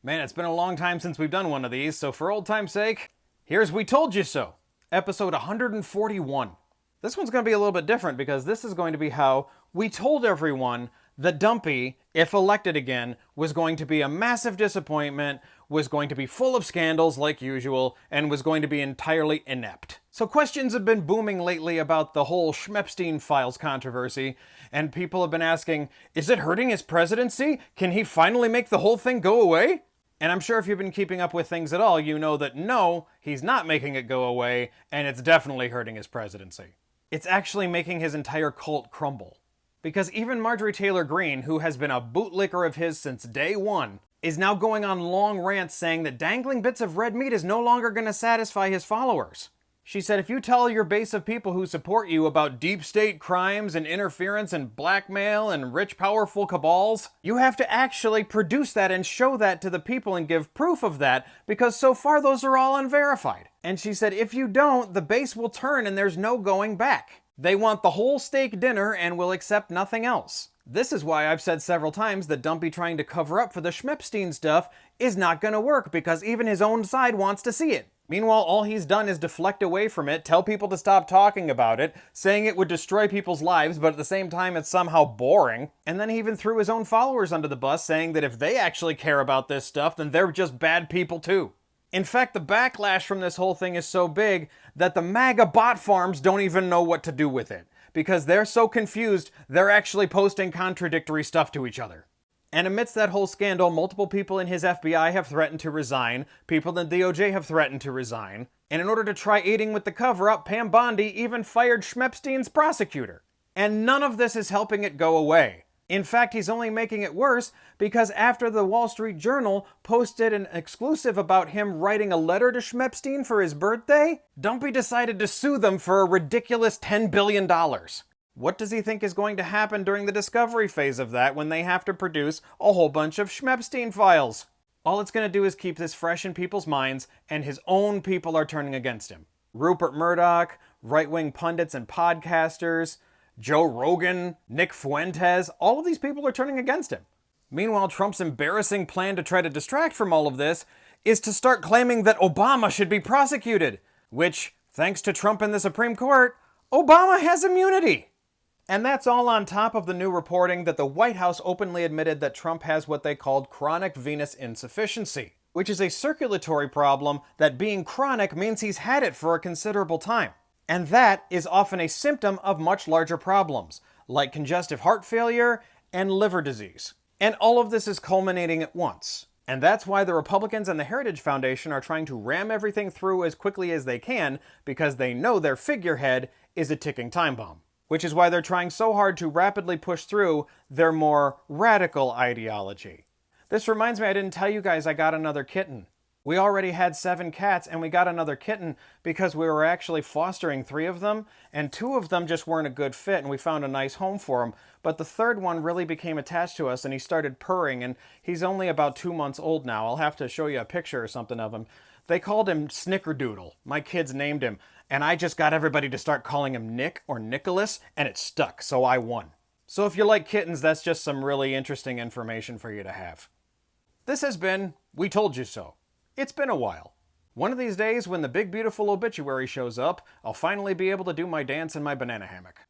Man, it's been a long time since we've done one of these, so for old time's sake, here's We Told You So, episode 141. This one's going to be a little bit different because this is going to be how we told everyone that Dumpy, if elected again, was going to be a massive disappointment, was going to be full of scandals like usual, and was going to be entirely inept. So questions have been booming lately about the whole Schmeppstein Files controversy, and people have been asking, is it hurting his presidency? Can he finally make the whole thing go away? And I'm sure if you've been keeping up with things at all, you know that no, he's not making it go away, and it's definitely hurting his presidency. It's actually making his entire cult crumble. Because even Marjorie Taylor Green, who has been a bootlicker of his since day one, is now going on long rants saying that dangling bits of red meat is no longer going to satisfy his followers. She said, if you tell your base of people who support you about deep state crimes and interference and blackmail and rich, powerful cabals, you have to actually produce that and show that to the people and give proof of that, because so far those are all unverified. And she said, if you don't, the base will turn and there's no going back. They want the whole steak dinner and will accept nothing else. This is why I've said several times that Dumpy trying to cover up for the Schmeppstein stuff is not going to work, because even his own side wants to see it. Meanwhile, all he's done is deflect away from it, tell people to stop talking about it, saying it would destroy people's lives, but at the same time it's somehow boring. And then he even threw his own followers under the bus, saying that if they actually care about this stuff, then they're just bad people too. In fact, the backlash from this whole thing is so big that the MAGA bot farms don't even know what to do with it, because they're so confused, they're actually posting contradictory stuff to each other. And amidst that whole scandal, multiple people in his FBI have threatened to resign, people in the DOJ have threatened to resign, and in order to try aiding with the cover-up, Pam Bondi even fired Schmeppstein's prosecutor. And none of this is helping it go away. In fact, he's only making it worse, because after the Wall Street Journal posted an exclusive about him writing a letter to Schmeppstein for his birthday, Dumpy decided to sue them for a ridiculous $10 billion. What does he think is going to happen during the discovery phase of that when they have to produce a whole bunch of Schmeppstein files? All it's going to do is keep this fresh in people's minds, and his own people are turning against him. Rupert Murdoch, right-wing pundits and podcasters, Joe Rogan, Nick Fuentes, all of these people are turning against him. Meanwhile, Trump's embarrassing plan to try to distract from all of this is to start claiming that Obama should be prosecuted, which, thanks to Trump and the Supreme Court, Obama has immunity. And that's all on top of the new reporting that the White House openly admitted that Trump has what they called chronic venous insufficiency, which is a circulatory problem that, being chronic, means he's had it for a considerable time. And that is often a symptom of much larger problems, like congestive heart failure and liver disease. And all of this is culminating at once. And that's why the Republicans and the Heritage Foundation are trying to ram everything through as quickly as they can, because they know their figurehead is a ticking time bomb. Which is why they're trying so hard to rapidly push through their more radical ideology. This reminds me, I didn't tell you guys I got another kitten. We already had 7 cats, and we got another kitten because we were actually fostering 3 of them, and 2 of them just weren't a good fit, and we found a nice home for him. But the third one really became attached to us, and he started purring, and he's only about 2 months old now. I'll have to show you a picture or something of him. They called him Snickerdoodle. My kids named him, and I just got everybody to start calling him Nick or Nicholas, and it stuck, so I won. So if you like kittens, that's just some really interesting information for you to have. This has been We Told You So. It's been a while. One of these days, when the big beautiful obituary shows up, I'll finally be able to do my dance in my banana hammock.